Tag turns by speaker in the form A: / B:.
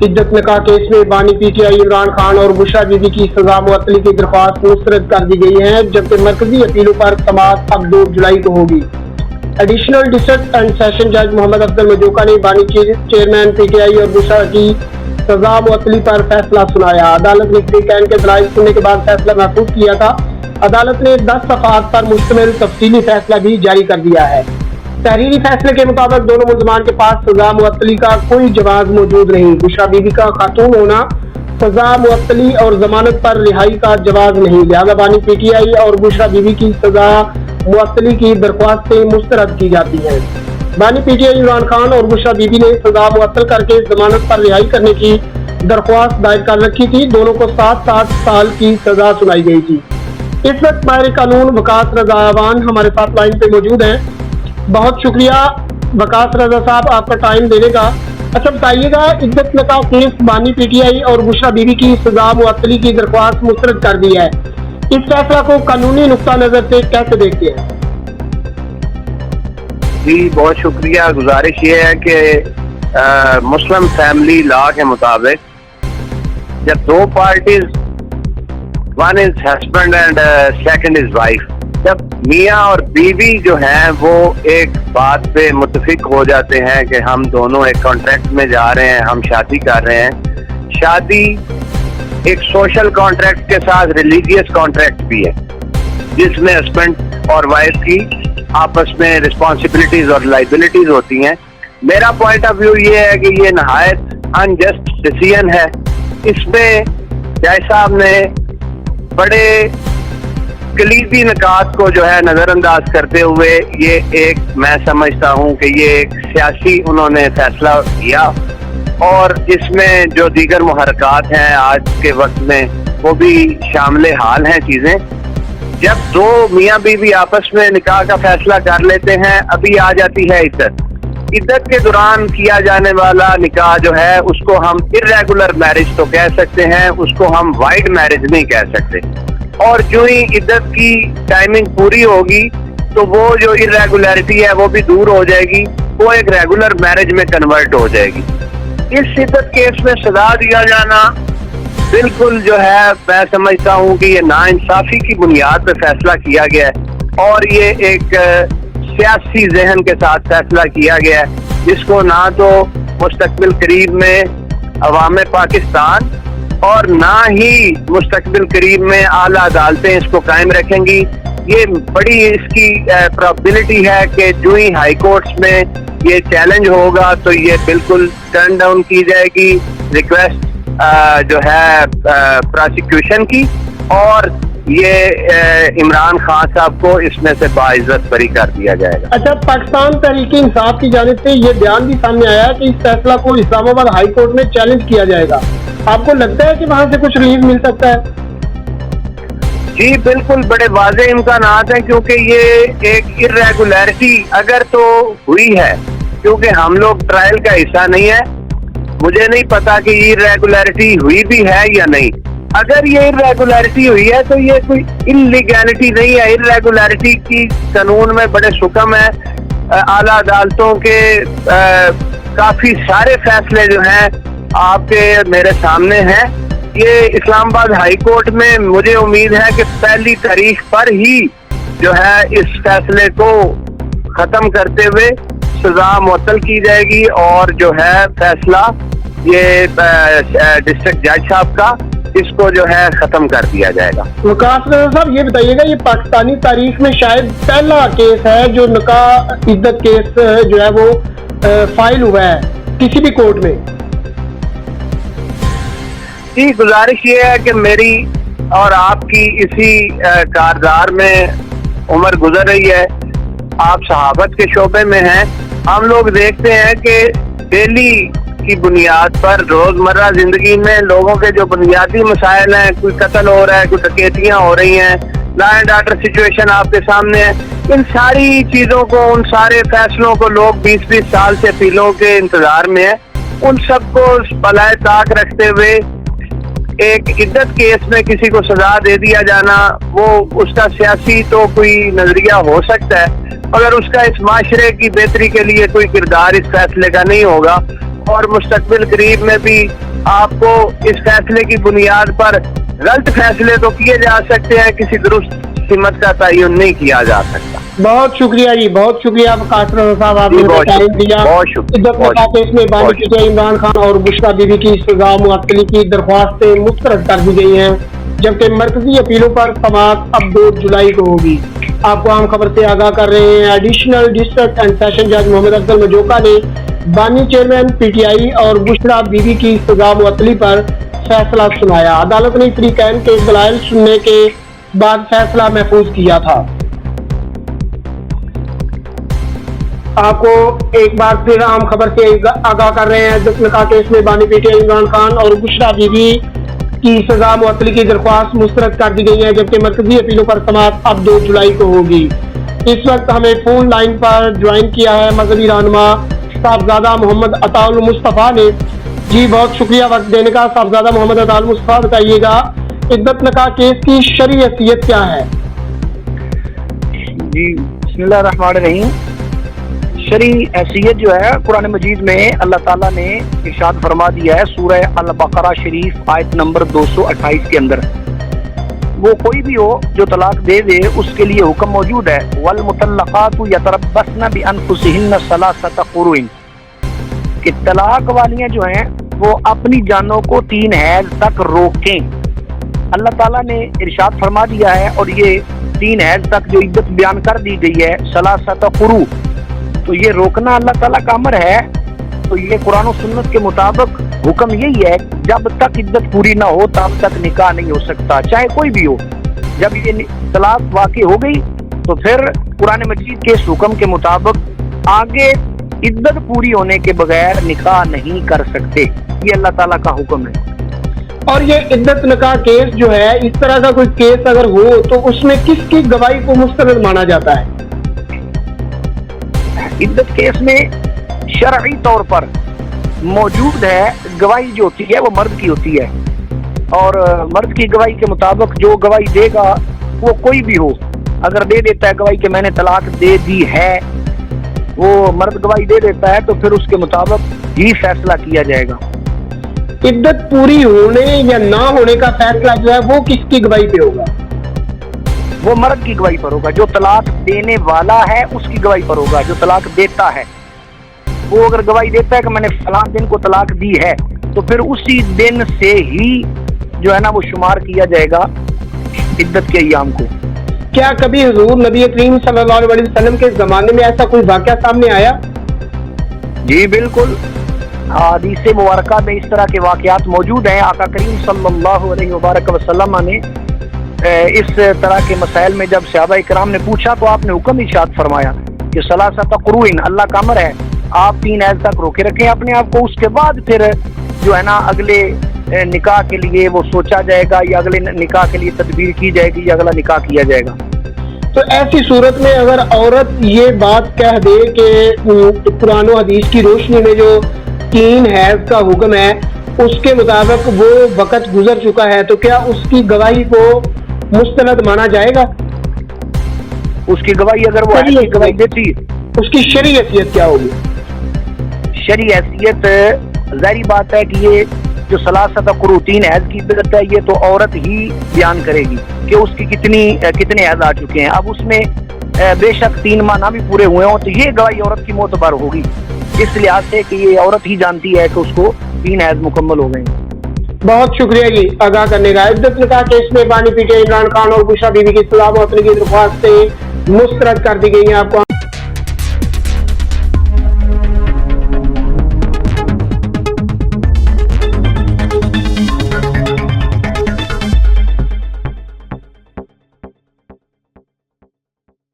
A: इद्दत निकाह केस में बानी पीटीआई इमरान खान और बुशरा बीबी की सजा मुअत्तली की दरख्वास्त मुस्तरद कर दी गई है, जबकि मरकजी अपीलों पर समाअत अब 2 जुलाई को होगी। एडिशनल डिस्ट्रिक्ट एंड सेशन जज मोहम्मद अफजल मजूका ने बानी चेयरमैन पीटीआई और बुशरा की सजा मुअत्तली पर फैसला सुनाया। अदालत ने फ्रीकैन के दलाइल सुनने के बाद फैसला महफूज किया था। अदालत ने 10 सफ़हात पर मुश्तमिल तफसीली फैसला भी जारी कर दिया है। तहरीरी फैसले के मुताबिक दोनों मुल्ज़मान के पास सजा मुअत्तली का कोई जवाब मौजूद नहीं। बुशरा बीबी का खातून होना सजा मुअत्तली और जमानत पर रिहाई का जवाब नहीं, लिहाजा बानी पीटीआई और बुशरा बीबी की सजा मुअत्तली की दरख्वास्तें मुस्तरद की जाती हैं। बानी पीटीआई इमरान खान और बुशरा बीबी ने सजा मुअत्तल करके जमानत पर रिहाई करने की दरख्वास्त दायर कर रखी थी। दोनों को 7-7 साल की सजा सुनाई गई थी। इस वक्त माहिर कानून वकास रजा अवान हमारे साथ लाइन पे मौजूद हैं। बहुत शुक्रिया वकास रजा साहब आपका टाइम देने का। अच्छा बताइएगा, इद्दत निकाह केस बानी पीटीआई और बुशरा बीबी की सजा मुअत्तली की दरख्वास्त मुस्तरद कर दी है, इस फैसला को कानूनी नुक्ता नजर से कैसे देखते हैं?
B: जी बहुत शुक्रिया। गुजारिश ये है कि मुस्लिम फैमिली लॉ के मुताबिक जब 2 parties, one is husband and second is wife, जब मियाँ और बीवी जो हैं वो एक बात पे मुत्तफिक हो जाते हैं कि हम दोनों एक कॉन्ट्रैक्ट में जा रहे हैं, हम शादी कर रहे हैं। शादी एक सोशल कॉन्ट्रैक्ट के साथ रिलीजियस कॉन्ट्रैक्ट भी है, जिसमें हस्बैंड और वाइफ की आपस में रिस्पॉन्सिबिलिटीज और लाइबिलिटीज होती हैं। मेरा पॉइंट ऑफ व्यू ये है कि ये नहायत अनजस्ट डिसीजन है। इसमें जज साहब ने बड़े कलीदी निकात को जो है नज़रअंदाज करते हुए ये एक, मैं समझता हूँ कि ये एक सियासी उन्होंने फैसला किया, और इसमें जो दीगर मुहरकात हैं आज के वक्त में वो भी शामिल हाल हैं चीज़ें। जब 2 मियाँ बीवी आपस में निकाह का फैसला कर लेते हैं, अभी आ जाती है इद्दत। इद्दत के दौरान किया जाने वाला निकाह जो है उसको हम इर्रेगुलर मैरिज तो कह सकते हैं, उसको हम वाइड मैरिज नहीं कह सकते। और जो ही इद्दत की टाइमिंग पूरी होगी तो वो जो इर्रेगुलरिटी है वो भी दूर हो जाएगी, वो एक रेगुलर मैरिज में कन्वर्ट हो जाएगी। इस इद्दत केस में सजा दिया जाना बिल्कुल जो है, मैं समझता हूँ कि ये नाइंसाफी की बुनियाद पर फैसला किया गया है, और ये एक सियासी जहन के साथ फैसला किया गया है, जिसको ना तो मुस्तकबिल करीब में अवाम पाकिस्तान और ना ही मुस्तकबिल करीब में आला अदालतें इसको कायम रखेंगी। ये बड़ी इसकी प्रोबेबिलिटी है कि जो ही हाई कोर्ट्स में ये चैलेंज होगा तो ये बिल्कुल टर्न डाउन की जाएगी रिक्वेस्ट जो है प्रोसिक्यूशन की, और ये इमरान खान साहब को इसमें से बाइज्जत बरी कर दिया जाएगा।
A: अच्छा, पाकिस्तान तहरीक इंसाफ की जानिब से ये बयान भी सामने आया है कि इस फैसला को इस्लामाबाद हाई कोर्ट में चैलेंज किया जाएगा। आपको लगता है कि वहां से कुछ रिलीफ मिल सकता है?
B: जी बिल्कुल, बड़े वाज़े इम्कानात हैं, क्योंकि ये एक इर्रेगुलरिटी अगर तो हुई है, क्योंकि हम लोग ट्रायल का हिस्सा नहीं है, मुझे नहीं पता कि इर्रेगुलरिटी हुई भी है या नहीं। अगर ये इर्रेगुलरिटी हुई है तो ये कोई इलीगैलिटी नहीं है। इर्रेगुलरिटी की कानून में बड़े हुक्म है, आला अदालतों के काफी सारे फैसले जो हैं आपके मेरे सामने हैं। ये इस्लामाबाद हाई कोर्ट में मुझे उम्मीद है कि 1 तारीख पर ही जो है इस फैसले को खत्म करते हुए सजा मुअत्तल की जाएगी, और जो है फैसला ये डिस्ट्रिक्ट जज साहब का, इसको जो है खत्म कर दिया जाएगा।
A: वकास रजा साहब ये बताइएगा, ये पाकिस्तानी तारीख में शायद पहला केस है जो निकाह इद्दत केस जो है वो फाइल हुआ है किसी भी कोर्ट में।
B: जी गुजारिश ये है कि मेरी और आपकी इसी कारदार में उम्र गुजर रही है, आप सहाबत के शोबे में हैं, हम लोग देखते हैं कि डेली की बुनियाद पर रोजमर्रा जिंदगी में लोगों के जो बुनियादी मसाइल हैं, कोई कत्ल हो रहा है, कोई डकैतियां हो रही हैं, लॉ एंड ऑर्डर सिचुएशन आपके सामने है, इन सारी चीजों को, उन सारे फैसलों को लोग 20-20 साल से अपीलों के इंतजार में है, उन सबको बलाए ताक रखते हुए एक इद्दत केस में किसी को सजा दे दिया जाना, वो उसका सियासी तो कोई नजरिया हो सकता है, मगर उसका इस माशरे की बेहतरी के लिए कोई किरदार इस फैसले का नहीं होगा। और मुस्तकबिल करीब में भी آپ کو اس فیصلے کی بنیاد پر غلط فیصلے تو کیے جا سکتے ہیں، کسی درست سمت کا تعین نہیں کیا جا سکتا۔
A: بہت شکریہ جی، بہت شکریہ قاسم رضا صاحب، آپ نے ٹائم دیا۔ عدت نکاح کیس میں بانی P T I Imran Khan اور بشریٰ بی بی کی سزا معطلی کی درخواستیں مسترد کر دی گئی ہیں، جبکہ مرکزی اپیلوں پر سماعت اب 2 جولائی کو ہوگی۔ آپ کو اہم خبر سے آگاہ کر رہے ہیں۔ ایڈیشنل ڈسٹرکٹ اینڈ سیشن جج محمد افضل مجوکا نے بانی چیئرمین پی ٹی آئی اور بشریٰ بی بی کی سزا معطلی پر فیصلہ سنایا۔ عدالت نے فریقین کے دلائل سننے کے بعد فیصلہ محفوظ کیا تھا۔ آپ کو ایک بار پھر اہم خبر سے آگاہ کر رہے ہیں۔ عدت نکاح کیس میں بانی P T I Imran Khan اور بشریٰ بی بی کی سزا معطلی کی درخواست مسترد کر دی گئی ہے، جبکہ مرکزی اپیلوں پر سماعت اب 2 جولائی کو ہوگی۔ اس وقت ہمیں فون لائن پر جوائن کیا ہے مذہبی رہنما صاحبزادہ محمد عطا المصطفیٰ نے۔ جی بہت شکریہ وقت دینے کا صاحبزادہ محمد عطا المصطفیٰ، بتائیے گا عدت نکاح کیس کی شرعی حیثیت کیا ہے؟
C: جی بسم اللہ الرحمن الرحیم۔ شرعی حیثیت جو ہے قرآن مجید میں اللہ تعالیٰ نے ارشاد فرما دیا ہے سورہ البقرہ شریف آیت نمبر 228 کے اندر، وہ کوئی بھی ہو جو طلاق دے دے اس کے لیے حکم موجود ہے، والمطلقات یتربصن بانفسہن ثلاثۃ قروء، کہ طلاق والیاں جو ہیں وہ اپنی جانوں کو 3 حیض تک روکیں۔ اللہ تعالیٰ نے ارشاد فرما دیا ہے، اور یہ 3 حیض تک جو عدت بیان کر دی گئی ہے ثلاثۃ قروء، تو یہ روکنا اللہ تعالیٰ کا امر ہے۔ تو یہ قرآن و سنت کے مطابق حکم یہی ہے، جب تک عدت پوری نہ ہو تب تک نکاح نہیں ہو سکتا، چاہے کوئی بھی ہو۔ جب یہ طلاق واقع ہو گئی تو پھر قرآن مجید کے اس حکم کے مطابق آگے عدت پوری ہونے کے بغیر نکاح نہیں کر سکتے، یہ اللہ تعالیٰ کا حکم ہے۔
A: اور یہ عدت نکاح کیس جو ہے، اس طرح کا کوئی کیس اگر ہو تو اس میں کس کی گواہی کو مستند مانا جاتا ہے؟
C: عدت کیس میں شرعی طور پر موجود ہے، گواہی جو ہوتی ہے وہ مرد کی ہوتی ہے، اور مرد کی گواہی کے مطابق جو گواہی دے گا وہ کوئی بھی ہو، اگر دے دیتا ہے گواہی کہ میں نے طلاق دے دی ہے، وہ مرد گواہی دے دیتا ہے تو پھر اس کے مطابق ہی فیصلہ کیا جائے گا۔
A: عدت پوری ہونے یا نہ ہونے کا فیصلہ جو ہے وہ کس کی گواہی پہ ہوگا؟
C: وہ مرد کی گواہی پر ہوگا، جو طلاق دینے والا ہے اس کی گواہی پر ہوگا۔ جو طلاق دیتا ہے وہ اگر گواہی دیتا ہے کہ میں نے فلاں دن کو طلاق دی ہے تو پھر اسی دن سے ہی جو ہے نا وہ شمار کیا جائے گا عدت کے ایام کو۔
A: کیا کبھی حضور نبی کریم صلی اللہ علیہ وسلم کے زمانے میں ایسا کوئی واقعہ سامنے آیا؟
C: جی بالکل، حدیث مبارکہ میں اس طرح کے واقعات موجود ہیں۔ آقا کریم صلی اللہ علیہ وبارک وسلم نے اس طرح کے مسائل میں جب صحابہ کرام نے پوچھا تو آپ نے حکم ارشاد فرمایا کہ ثلاثۃ قروء، اللہ کا امر ہے آپ 3 حیض تک روکے رکھیں اپنے آپ کو، اس کے بعد پھر جو ہے نا اگلے نکاح کے لیے وہ سوچا جائے گا، یا اگلے نکاح کے لیے تدبیر کی جائے گی، یا اگلا نکاح کیا جائے گا۔
A: تو ایسی صورت میں اگر عورت یہ بات کہہ دے کہ قرآن و حدیث کی روشنی میں جو 3 حیض کا حکم ہے اس کے مطابق وہ وقت گزر چکا ہے، تو کیا اس کی گواہی کو مستند مانا جائے گا؟
C: اس کی گواہی اگر وہ ایسی گواہی دیتی،
A: اس کی شرعی حیثیت کیا ہوگی؟
C: شرعی حیثیت ظاہری بات ہے کہ یہ جو ثلاثۃ قروء 3 حیض کی عدت ہے یہ تو عورت ہی بیان کرے گی کہ اس کی کتنے حیض آ چکے ہیں۔ اب اس میں بے شک 3 ماہ نہ بھی پورے ہوئے ہوں تو یہ گواہی عورت کی معتبر ہوگی، اس لحاظ سے کہ یہ عورت ہی جانتی ہے کہ اس کو 3 حیض مکمل ہو گئے ہیں۔
A: بہت شکریہ جی آگاہ کرنے کا۔ عدت نکاح کیس میں بانی P T I Imran Khan اور بشریٰ بی بی کی سزا معطلی کی درخواستیں مسترد کر دی گئی ہیں۔ آپ کو